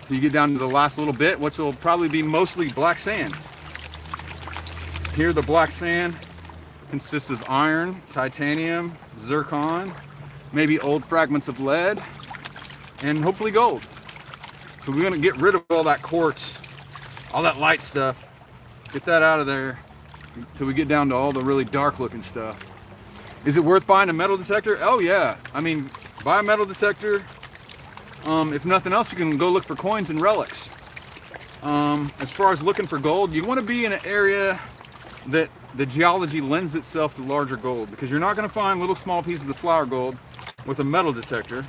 till you get down to the last little bit, which will probably be mostly black sand. Here the black sand consists of iron, titanium, zircon, maybe old fragments of lead, and hopefully gold. So we're gonna get rid of all that quartz, all that light stuff, get that out of there until we get down to all the really dark looking stuff. Is it worth buying a metal detector? Oh yeah, I mean, buy a metal detector. If nothing else, you can go look for coins and relics. As far as looking for gold, you wanna be in an area that the geology lends itself to larger gold, because you're not going to find little small pieces of flour gold with a metal detector.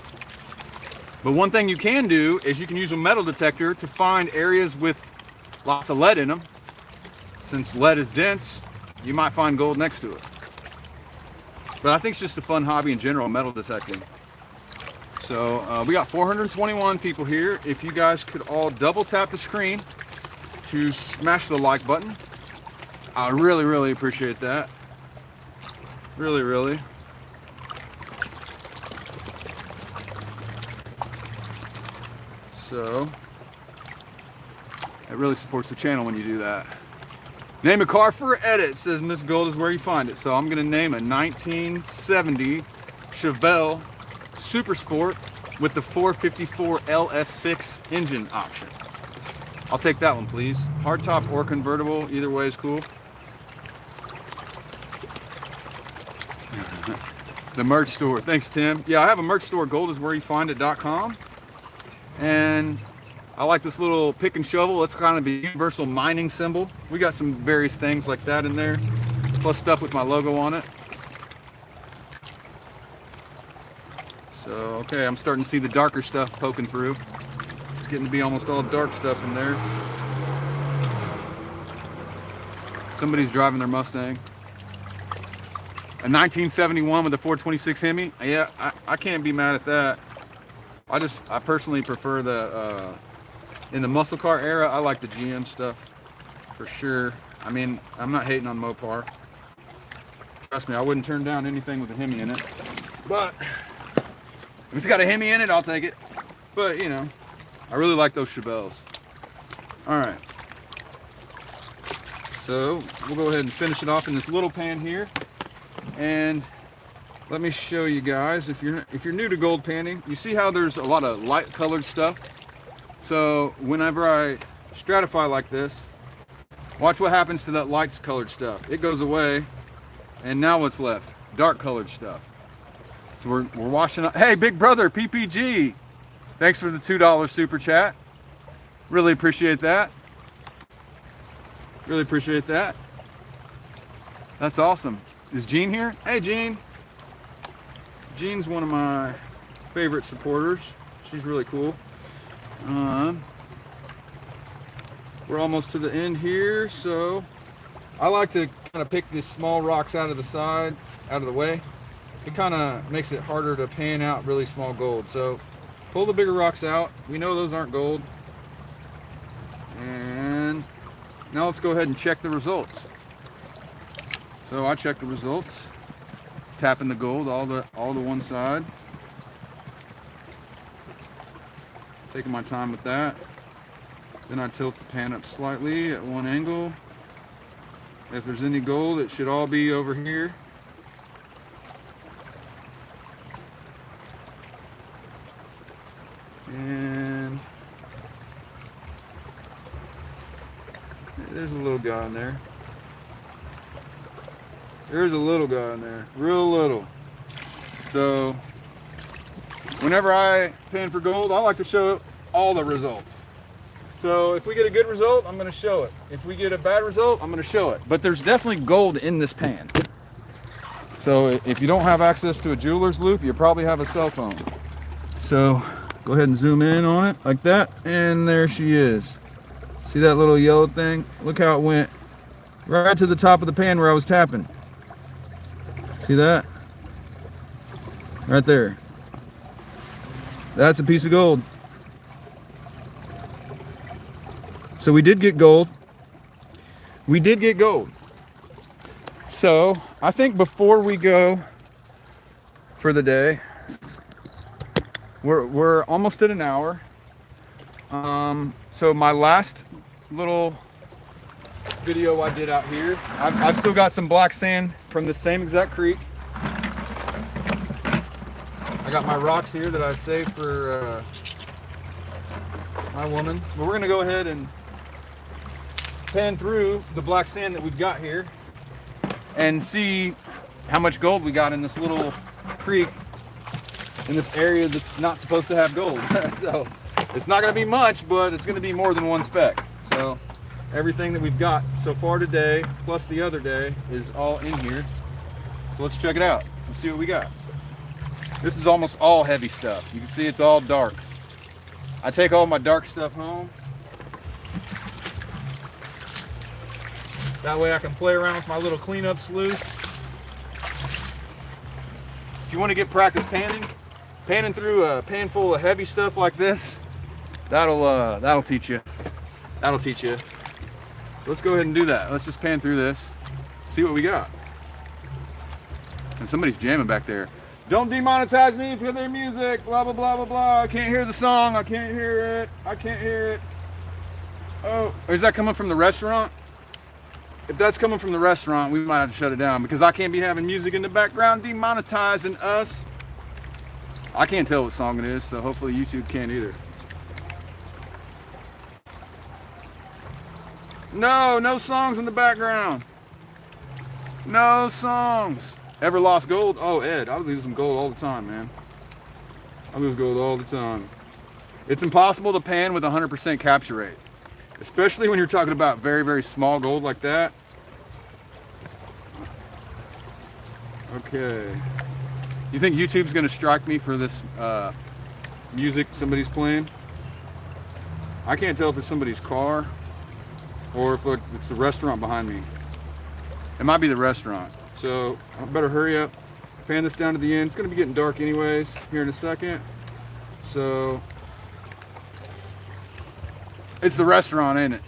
But one thing you can do is you can use a metal detector to find areas with lots of lead in them. Since lead is dense, you might find gold next to it. But I think it's just a fun hobby in general, metal detecting. So we got 421 people here. If you guys could all double tap the screen to smash the like button, I really, really appreciate that. Really, really. So, it really supports the channel when you do that. Name a car for an edit, says Miss Gold is where you find it. So I'm gonna name a 1970 Chevelle Super Sport with the 454 LS6 engine option. I'll take that one, please. Hardtop or convertible, either way is cool. The merch store. Thanks, Tim. Yeah, I have a merch store, goldiswhereyoufind.com. And I like this little pick and shovel. It's kind of a universal mining symbol. We got some various things like that in there, plus stuff with my logo on it. So, okay, I'm starting to see the darker stuff poking through. It's getting to be almost all dark stuff in there. Somebody's driving their Mustang. A 1971 with a 426 Hemi. Yeah, I can't be mad at that. I personally prefer the, in the muscle car era, I like the GM stuff for sure. I mean, I'm not hating on Mopar. Trust me, I wouldn't turn down anything with a Hemi in it. But if it's got a Hemi in it, I'll take it. But you know, I really like those Chevelles. All right. So we'll go ahead and finish it off in this little pan here. And let me show you guys, if you're new to gold panning, you see how there's a lot of light colored stuff. So whenever I stratify like this, watch what happens to that light colored stuff. It goes away, and now what's left? Dark colored stuff. So we're washing up. Hey, big brother, PPG, thanks for the $2 super chat. Really appreciate that. Really appreciate that. That's awesome. Is Jean here? Hey, Jean. Jean's one of my favorite supporters. She's really cool. We're almost to the end here, so I like to kind of pick these small rocks out of the side, out of the way. It kind of makes it harder to pan out really small gold. So pull the bigger rocks out. We know those aren't gold. And now let's go ahead and check the results. So I check the results, tapping the gold all to one side. Taking my time with that. Then I tilt the pan up slightly at one angle. If there's any gold, it should all be over here. And there's a little guy in there. There's a little guy in there, real little. So whenever I pan for gold, I like to show all the results. So if we get a good result, I'm gonna show it. If we get a bad result, I'm gonna show it. But there's definitely gold in this pan. So if you don't have access to a jeweler's loupe, you probably have a cell phone. So go ahead and zoom in on it like that, and there she is. See that little yellow thing? Look how it went right to the top of the pan where I was tapping. See that? Right there. That's a piece of gold. So we did get gold. We did get gold. So I think before we go for the day, we're almost at an hour. So my last little video I did out here, I've still got some black sand from the same exact creek. I got my rocks here that I saved for my woman. But we're gonna go ahead and pan through the black sand that we've got here and see how much gold we got in this little creek in this area that's not supposed to have gold. So it's not going to be much, but it's going to be more than one speck. So everything that we've got so far today plus the other day is all in here. So let's check it out and see what we got. This is almost all heavy stuff. You can see it's all dark. I take all my dark stuff home. That way I can play around with my little cleanup sluice. If you want to get practice panning through a pan full of heavy stuff like this, that'll teach you. That'll teach you. So let's go ahead and do that. Let's just pan through this, see what we got. And somebody's jamming back there. Don't demonetize me for their music, blah, blah, blah, blah, blah. I can't hear the song, I can't hear it, I can't hear it. Oh, is that coming from the restaurant? If that's coming from the restaurant, we might have to shut it down because I can't be having music in the background demonetizing us. I can't tell what song it is, so hopefully YouTube can't either. No songs in the background. No songs. Ever lost gold? Oh, Ed, I lose some gold all the time, man. I lose gold all the time. It's impossible to pan with 100% capture rate, especially when you're talking about very, very small gold like that. Okay. You think YouTube's gonna strike me for this music somebody's playing? I can't tell if it's somebody's car or if it's the restaurant behind me. It might be the restaurant. So I better hurry up, pan this down to the end. It's gonna be getting dark anyways here in a second. So it's the restaurant, ain't it?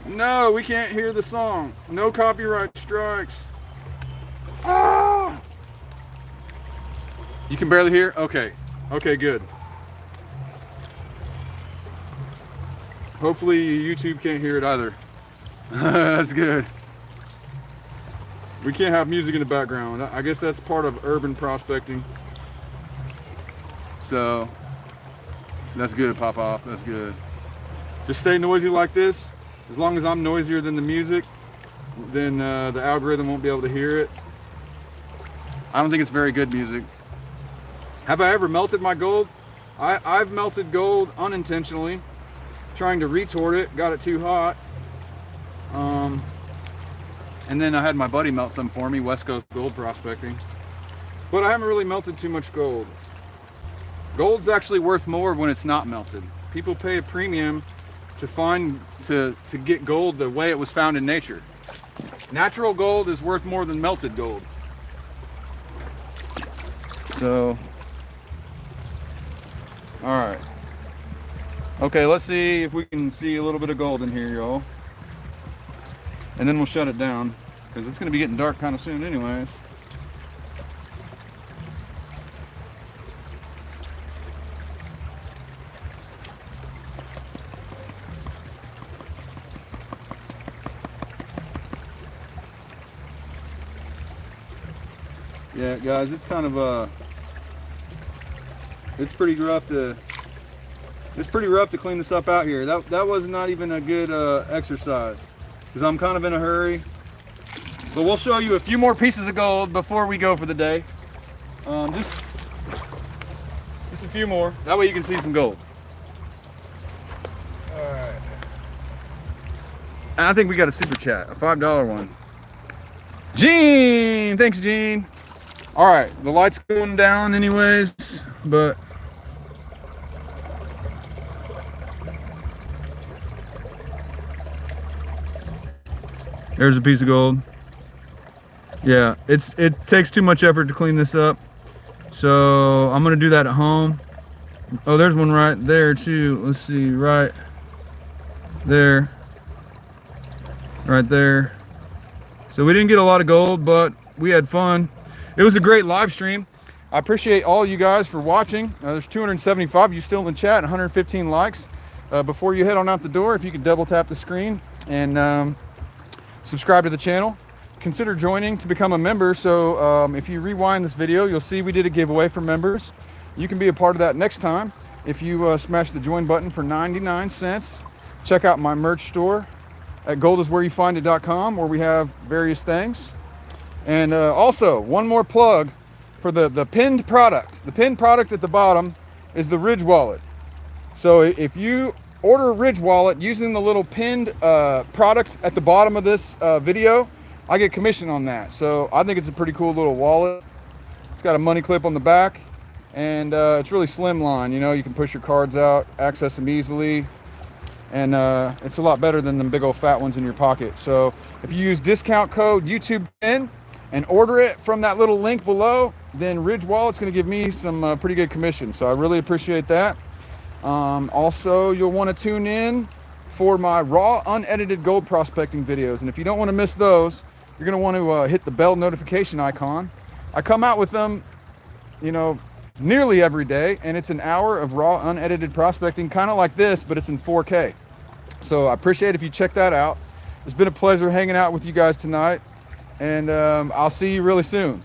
No, we can't hear the song. No copyright strikes. Ah! You can barely hear? Okay. Okay, good. Hopefully YouTube can't hear it either. That's good. We can't have music in the background. I guess that's part of urban prospecting. So that's good, pop off. That's good. Just stay noisy like this. As long as I'm noisier than the music, then the algorithm won't be able to hear it. I don't think it's very good music. Have I ever melted my gold? I've melted gold unintentionally, trying to retort it, got it too hot. And then I had my buddy melt some for me, West Coast Gold Prospecting. But I haven't really melted too much gold. Gold's actually worth more when it's not melted. People pay a premium to get gold the way it was found in nature. Natural gold is worth more than melted gold. So, all right. Okay, let's see if we can see a little bit of gold in here, y'all. And then we'll shut it down, because it's going to be getting dark kind of soon anyways. Yeah, guys, it's kind of it's pretty rough to clean this up out here. That was not even a good exercise, because I'm kind of in a hurry. But we'll show you a few more pieces of gold before we go for the day. Just a few more. That way you can see some gold. All right. And I think we got a super chat, a $5 one. Gene, thanks, Gene. All right, the light's going down anyways, but there's a piece of gold. Yeah, it takes too much effort to clean this up, so I'm gonna do that at home. Oh, there's one right there too. Let's see, right there, right there. So we didn't get a lot of gold, but we had fun. It was a great live stream. I appreciate all you guys for watching. There's 275 you still in the chat, 115 likes. Before you head on out the door, if you could double tap the screen and subscribe to the channel. Consider joining to become a member. So if you rewind this video, you'll see we did a giveaway for members. You can be a part of that next time if you smash the join button for 99 cents. Check out my merch store at goldiswhereyoufind.com, where we have various things. And also, one more plug for the pinned product. The pinned product at the bottom is the Ridge wallet. So if you order a Ridge wallet using the little pinned product at the bottom of this video, I get commission on that. So I think it's a pretty cool little wallet. It's got a money clip on the back, and it's really slimline. You know, you can push your cards out, access them easily, and it's a lot better than the big old fat ones in your pocket. So if you use discount code YouTube10 and order it from that little link below, then Ridge Wallet's going to give me some pretty good commission. So I really appreciate that. Also, you'll want to tune in for my raw, unedited gold prospecting videos. And if you don't want to miss those, you're going to want to hit the bell notification icon. I come out with them, you know, nearly every day, and it's an hour of raw, unedited prospecting, kind of like this, but it's in 4K. So I appreciate if you check that out. It's been a pleasure hanging out with you guys tonight, and I'll see you really soon.